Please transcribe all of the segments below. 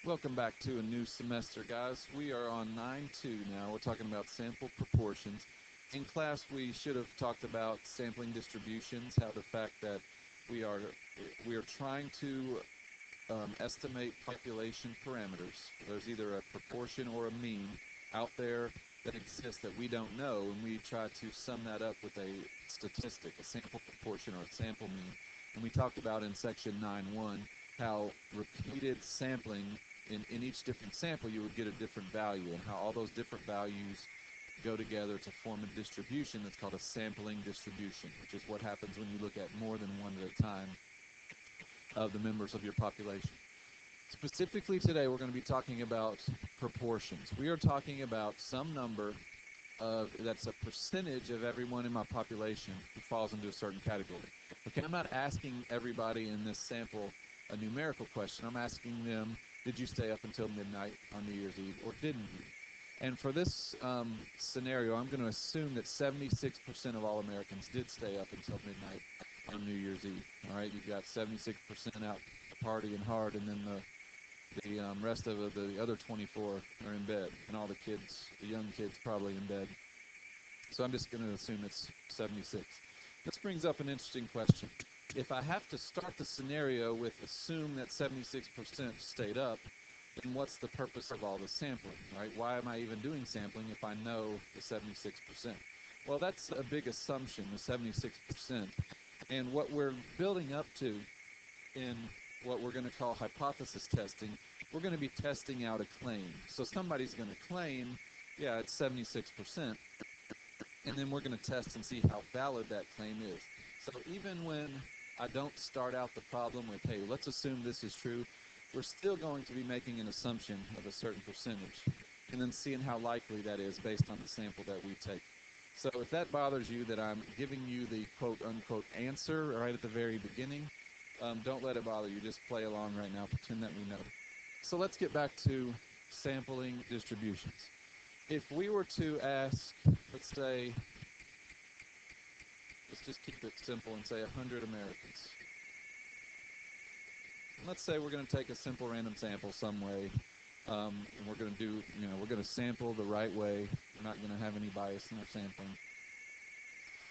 Welcome back to a new semester, guys. We are on 9-2 now. We're talking about sample proportions. In class, we should have talked about sampling distributions, how the fact that we are we are trying to estimate population parameters. There's either a proportion or a mean out there that exists that we don't know, and we try to sum that up with a statistic, a sample proportion or a sample mean. And we talked about in section 9.1 how repeated sampling in each different sample you would get a different value, and how all those different values go together to form a distribution that's called a sampling distribution, which is what happens when you look at more than one at a time of the members of your population. Specifically today, we're going to be talking about proportions. We are talking about some number that's a percentage of everyone in my population who falls into a certain category. Okay, I'm not asking everybody in this sample a numerical question. I'm asking them, did you stay up until midnight on New Year's Eve or didn't you? And for this scenario, I'm going to assume that 76% of all Americans did stay up until midnight on New Year's Eve. All right, you've got 76% out partying hard, and then the rest of the other 24 are in bed, and all the kids, the young kids, probably in bed. So I'm just going to assume it's 76. This brings up an interesting question. If I have to start the scenario with assume that 76% stayed up, then what's the purpose of all the sampling, right? Why am I even doing sampling if I know the 76%? Well, that's a big assumption, the 76%. And what we're building up to in what we're going to call hypothesis testing, we're going to be testing out a claim. So somebody's going to claim, yeah, it's 76%, and then we're going to test and see how valid that claim is. So even when I don't start out the problem with, hey, let's assume this is true, we're still going to be making an assumption of a certain percentage, and then seeing how likely that is based on the sample that we take. So if that bothers you that I'm giving you the quote-unquote answer right at the very beginning, don't let it bother you. Just play along right now. Pretend that we know. So let's get back to sampling distributions. If we were to ask, let's say, let's just keep it simple and say 100 Americans. And let's say we're going to take a simple random sample some way, and we're going to do, we're going to sample the right way. We're not going to have any bias in our sampling.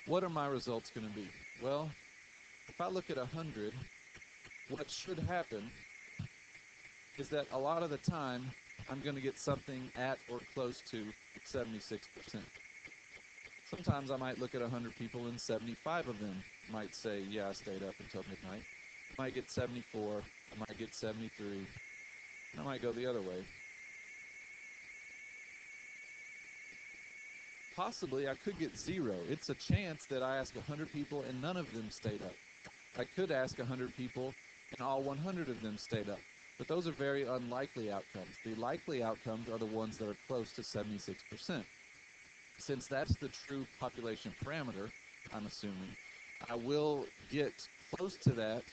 What are my results going to be? Well, if I look at 100, what should happen is that a lot of the time I'm going to get something at or close to 76%. Sometimes I might look at 100 people and 75 of them might say, yeah, I stayed up until midnight. I might get 74, I might get 73, and I might go the other way. Possibly I could get 0. It's a chance that I ask 100 people and none of them stayed up. I could ask 100 people and all 100 of them stayed up. But those are very unlikely outcomes. The likely outcomes are the ones that are close to 76%. Since that's the true population parameter, I'm assuming, I will get close to that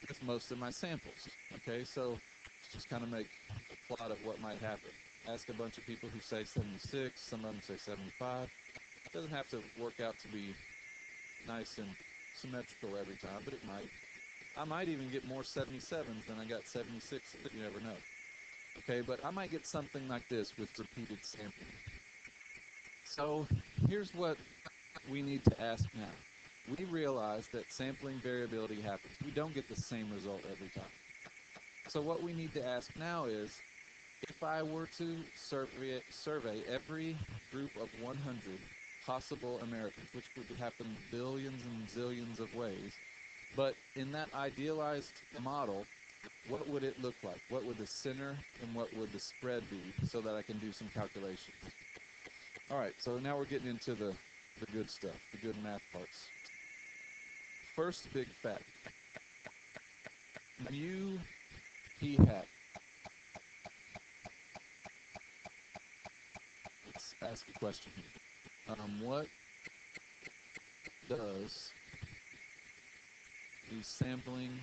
with most of my samples. Okay, so let's just kind of make a plot of what might happen. Ask a bunch of people who say 76, some of them say 75. It doesn't have to work out to be nice and symmetrical every time, but it might. I might even get more 77s than I got 76, but you never know. Okay, but I might get something like this with repeated sampling. So here's what we need to ask now. We realize that sampling variability happens. We don't get the same result every time. So what we need to ask now is, if I were to survey every group of 100 possible Americans, which would happen billions and zillions of ways, but in that idealized model, what would it look like? What would the center and what would the spread be so that I can do some calculations? All right, so now we're getting into the good stuff, the good math parts. First big fact. Mu p hat. Let's ask a question here. What does the sampling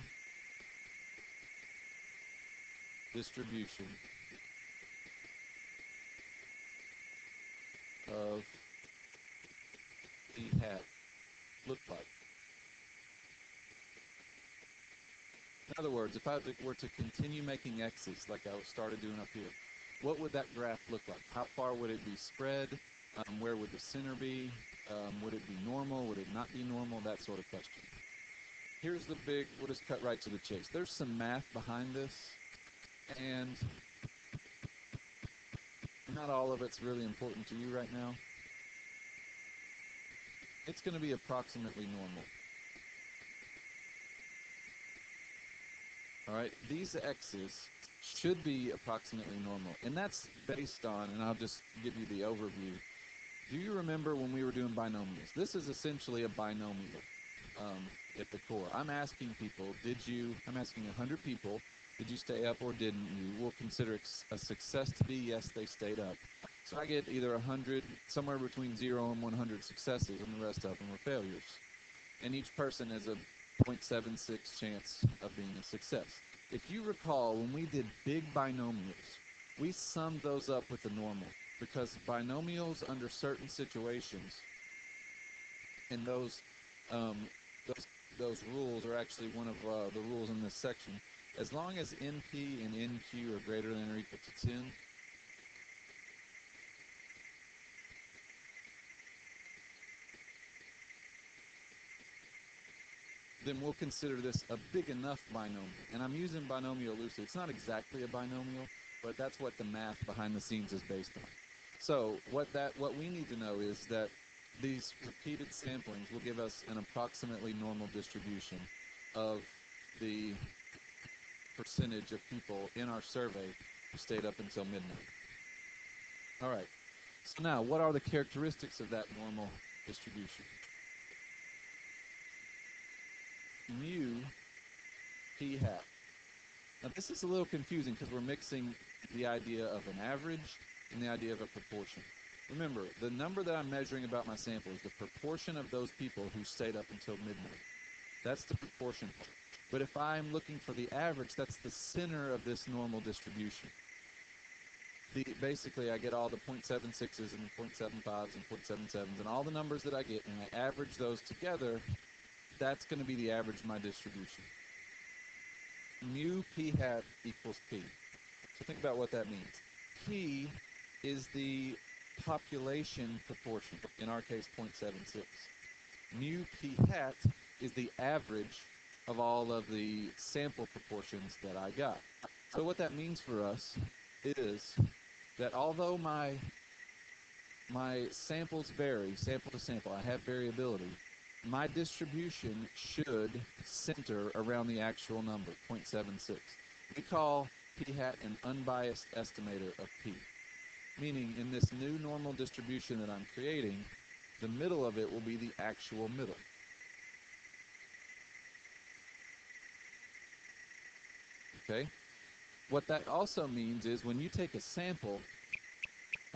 distribution of p hat look like? Now other words, if I were to continue making x's like I started doing up here, what would that graph look like? How far would it be spread? Where would the center be? Would it be normal? Would it not be normal? That sort of question. Here's the big, we'll just cut right to the chase. There's some math behind this, and not all of it's really important to you right now. It's going to be approximately normal. All right, these x's should be approximately normal, and that's based on, and I'll just give you the overview. Do you remember when we were doing binomials? This is essentially a binomial at the core. I'm asking people, I'm asking 100 people, did you stay up or didn't you? We'll consider a success to be yes, they stayed up. So I get either 100, somewhere between 0 and 100 successes, and the rest of them are failures. And each person has a 0.76 chance of being a success. If you recall, when we did big binomials, we summed those up with the normal, because binomials under certain situations, and those rules are actually one of the rules in this section. As long as NP and NQ are greater than or equal to 10, then we'll consider this a big enough binomial. And I'm using binomial loosely. It's not exactly a binomial, but that's what the math behind the scenes is based on. So what we need to know is that these repeated samplings will give us an approximately normal distribution of the percentage of people in our survey who stayed up until midnight. All right, so now what are the characteristics of that normal distribution? Mu p hat. Now this is a little confusing because we're mixing the idea of an average and the idea of a proportion. Remember, the number that I'm measuring about my sample is the proportion of those people who stayed up until midnight. That's the proportion part. But if I'm looking for the average, that's the center of this normal distribution. Basically, I get all the 0.76s and 0.75s and 0.77s and all the numbers that I get, and I average those together. That's going to be the average of my distribution. Mu p hat equals p. So think about what that means. P is the population proportion, in our case 0.76. Mu p hat is the average of all of the sample proportions that I got. So what that means for us is that although my samples vary, sample to sample, I have variability, my distribution should center around the actual number, 0.76. We call p hat an unbiased estimator of p. Meaning, in this new normal distribution that I'm creating, the middle of it will be the actual middle. Okay? What that also means is when you take a sample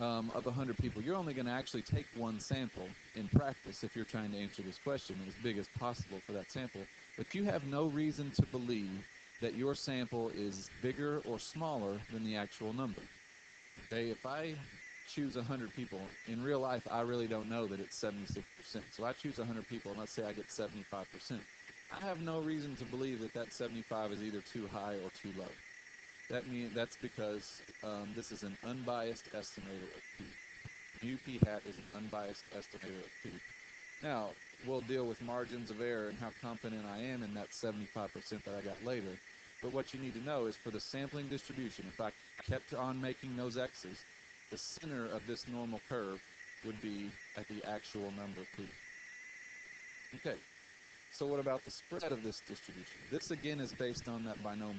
of 100 people, you're only going to actually take one sample in practice if you're trying to answer this question as big as possible for that sample. But you have no reason to believe that your sample is bigger or smaller than the actual number. Okay, if I choose 100 people, in real life, I really don't know that it's 76%. So I choose 100 people, and let's say I get 75%. I have no reason to believe that that 75 is either too high or too low. That's because this is an unbiased estimator of p. Mu p hat is an unbiased estimator of p. Now, we'll deal with margins of error and how confident I am in that 75% that I got later. But what you need to know is for the sampling distribution, if I kept on making those x's, the center of this normal curve would be at the actual number p. Okay, so what about the spread of this distribution? This again is based on that binomial.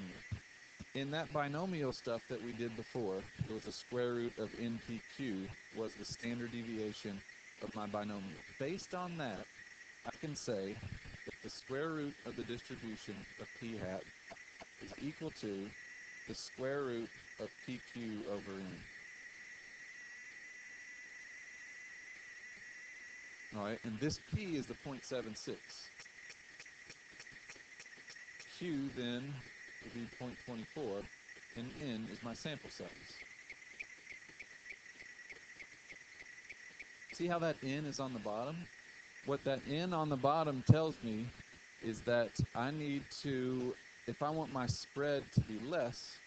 In that binomial stuff that we did before, it was the square root of NPQ was the standard deviation of my binomial. Based on that, I can say that the square root of the distribution of p hat is equal to the square root of PQ over N. All right, and this P is the 0.76. Q then would be 0.24, and N is my sample size. See how that N is on the bottom? What that N on the bottom tells me is that I need to if I want my spread to be less,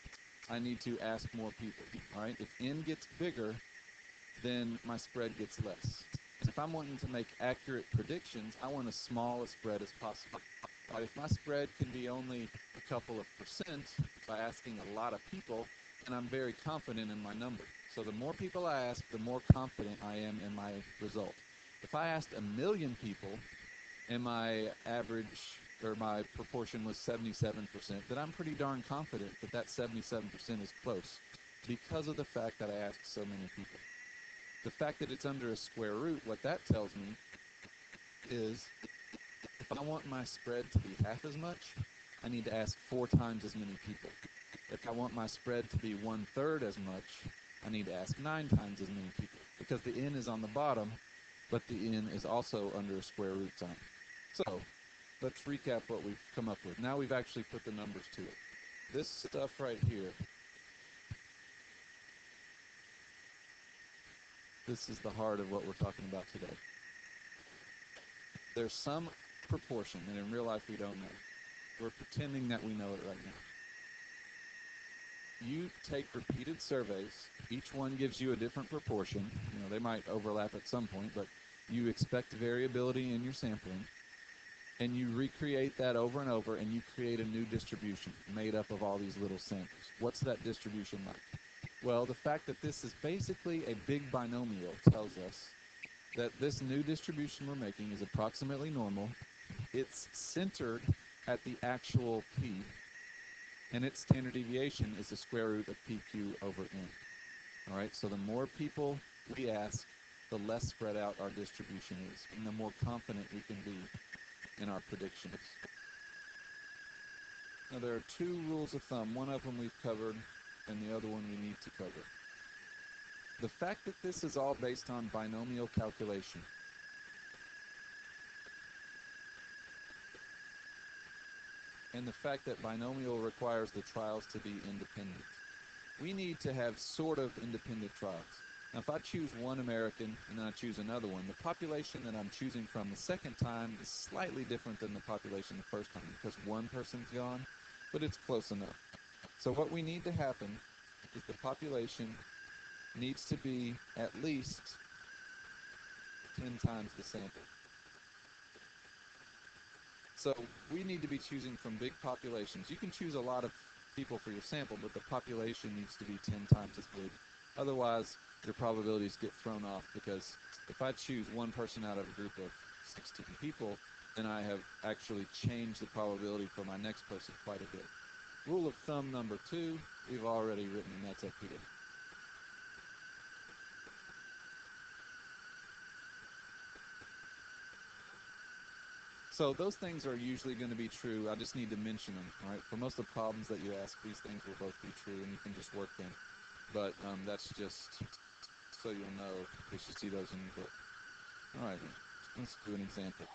I need to ask more people. All right, if n gets bigger, then my spread gets less. If I'm wanting to make accurate predictions, I want as small a spread as possible. All right, if my spread can be only a couple of percent by asking a lot of people, then I'm very confident in my number. So the more people I ask, the more confident I am in my result. If I asked 1,000,000 people and my average or my proportion was 77%, then I'm pretty darn confident that that 77% is close because of the fact that I asked so many people. The fact that it's under a square root, what that tells me is if I want my spread to be half as much, I need to ask 4 times as many people. If I want my spread to be 1/3 as much, I need to ask 9 times as many people because the n is on the bottom, but the n is also under a square root sign. So let's recap what we've come up with. Now we've actually put the numbers to it. This stuff right here, this is the heart of what we're talking about today. There's some proportion, and in real life we don't know. We're pretending that we know it right now. You take repeated surveys. Each one gives you a different proportion. You know, they might overlap at some point, but you expect variability in your sampling. And you recreate that over and over, and you create a new distribution made up of all these little samples. What's that distribution like? Well, the fact that this is basically a big binomial tells us that this new distribution we're making is approximately normal. It's centered at the actual p, and its standard deviation is the square root of pq over n. All right, so the more people we ask, the less spread out our distribution is, and the more confident we can be in our predictions. Now, there are 2 rules of thumb. One of them we've covered, and the other one we need to cover. The fact that this is all based on binomial calculation and the fact that binomial requires the trials to be independent. We need to have sort of independent trials. Now, if I choose one American and then I choose another one, the population that I'm choosing from the second time is slightly different than the population the first time because one person's gone, but it's close enough. So what we need to happen is the population needs to be at least 10 times the sample. So we need to be choosing from big populations. You can choose a lot of people for your sample, but the population needs to be 10 times as big. Otherwise, your probabilities get thrown off because if I choose one person out of a group of 16 people, then I have actually changed the probability for my next person quite a bit. Rule of thumb number 2, we've already written, and that's up here. So those things are usually going to be true. I just need to mention them. All right. For most of the problems that you ask, these things will both be true, and you can just work them. But that's just so you'll know in case you see those in your book. All right. Let's do an example.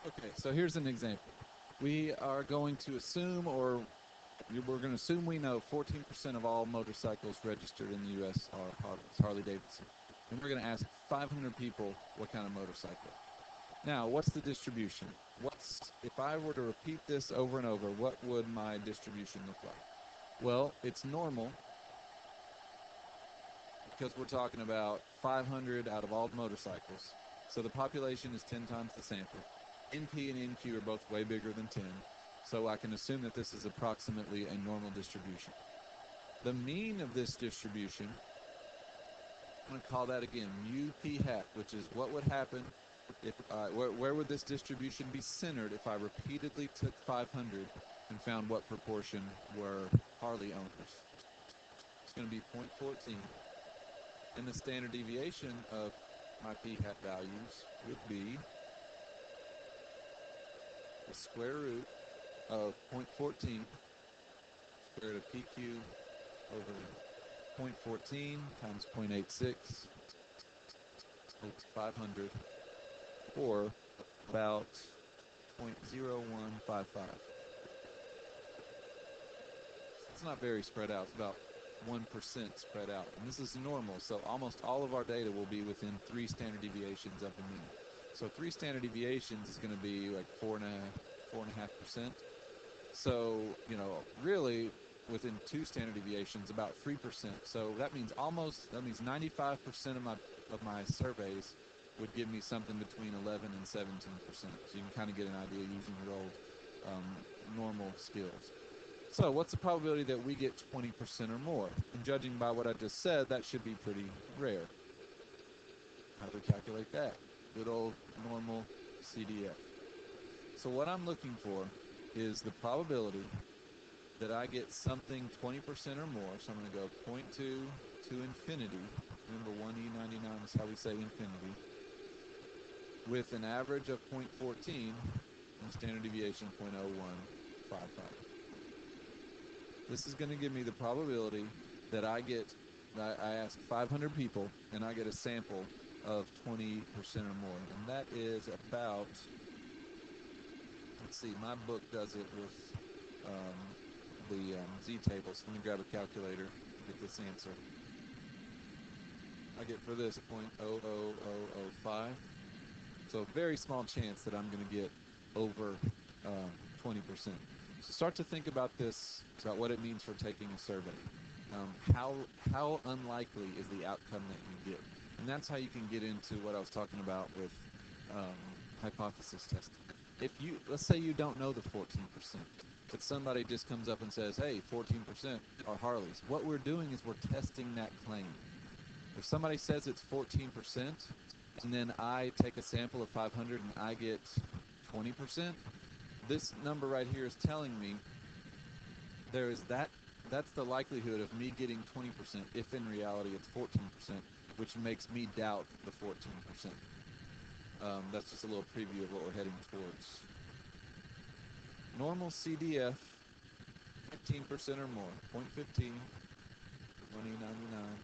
Okay. So here's an example. We are going to assume, or we're going to assume we know 14% of all motorcycles registered in the U.S. are Harley-Davidson. And we're going to ask 500 people what kind of motorcycle. Now, what's the distribution? If I were to repeat this over and over, what would my distribution look like? Well, it's normal because we're talking about 500 out of all motorcycles. So the population is 10 times the sample. NP and NQ are both way bigger than 10. So I can assume that this is approximately a normal distribution. The mean of this distribution, I'm going to call that again mu p hat, which is what would happen if where would this distribution be centered if I repeatedly took 500 and found what proportion were Harley owners. It's going to be 0.14, and the standard deviation of my p hat values would be the square root of 0.14 square root of pq over 0.14 times 0.86 equals 500, or about 0.0155. It's not very spread out. It's about 1% spread out. And this is normal, so almost all of our data will be within 3 standard deviations of the mean. So 3 standard deviations is going to be like 4.5%. So, really within 2 standard deviations, about 3%. So that means 95% of my surveys would give me something between 11 and 17%. So you can kind of get an idea using your old normal skills. So what's the probability that we get 20% or more? And judging by what I just said, that should be pretty rare. How do we calculate that? Good old normal CDF. So what I'm looking for is the probability that I get something 20% or more. So I'm going to go 0.2 to infinity. Remember, 1e99 is how we say infinity. With an average of 0.14 and standard deviation of 0.0155. This is going to give me the probability that I ask 500 people and I get a sample of 20% or more. And that is about, let's see, my book does it with the z-table. So let me grab a calculator to get this answer. I get for this 0.00005. So a very small chance that I'm going to get over 20%. So start to think about this, about what it means for taking a survey. How unlikely is the outcome that you get? And that's how you can get into what I was talking about with hypothesis testing. Let's say you don't know the 14%, but somebody just comes up and says, hey, 14% are Harleys. What we're doing is we're testing that claim. If somebody says it's 14%, and then I take a sample of 500 and I get 20%, this number right here is telling me that's the likelihood of me getting 20% if in reality it's 14%, which makes me doubt the 14%. That's just a little preview of what we're heading towards. Normal CDF, 15% or more, 0.15, 1e99,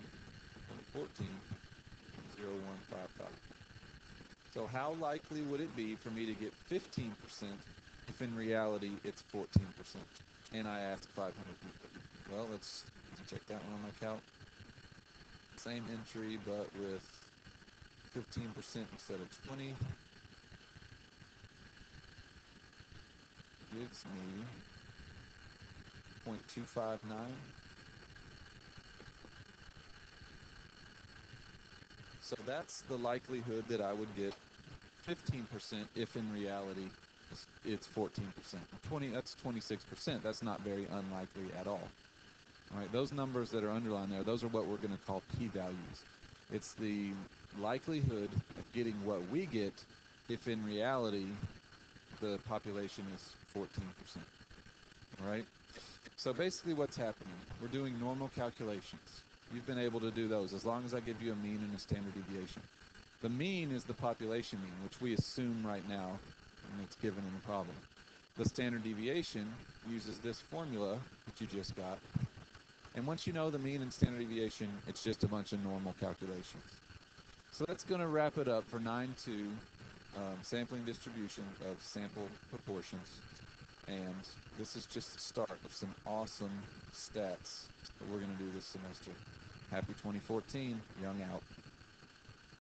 0.14, 0.0155. So how likely would it be for me to get 15% if in reality it's 14%? And I ask 500 people. Well, let's check that one on my calc. Same entry, but with 15% instead of 20. Gives me 0.259. So that's the likelihood that I would get 15% if in reality it's 14%. 20, that's 26%. That's not very unlikely at all. All right, those numbers that are underlined there, those are what we're going to call p-values. It's the likelihood of getting what we get if in reality the population is 14%. All right? So basically what's happening, we're doing normal calculations. You've been able to do those as long as I give you a mean and a standard deviation. The mean is the population mean, which we assume right now, and it's given in the problem. The standard deviation uses this formula that you just got. And once you know the mean and standard deviation, it's just a bunch of normal calculations. So that's going to wrap it up for 9.2, sampling distribution of sample proportions. And this is just the start of some awesome stats that we're going to do this semester. Happy 2014, Young out.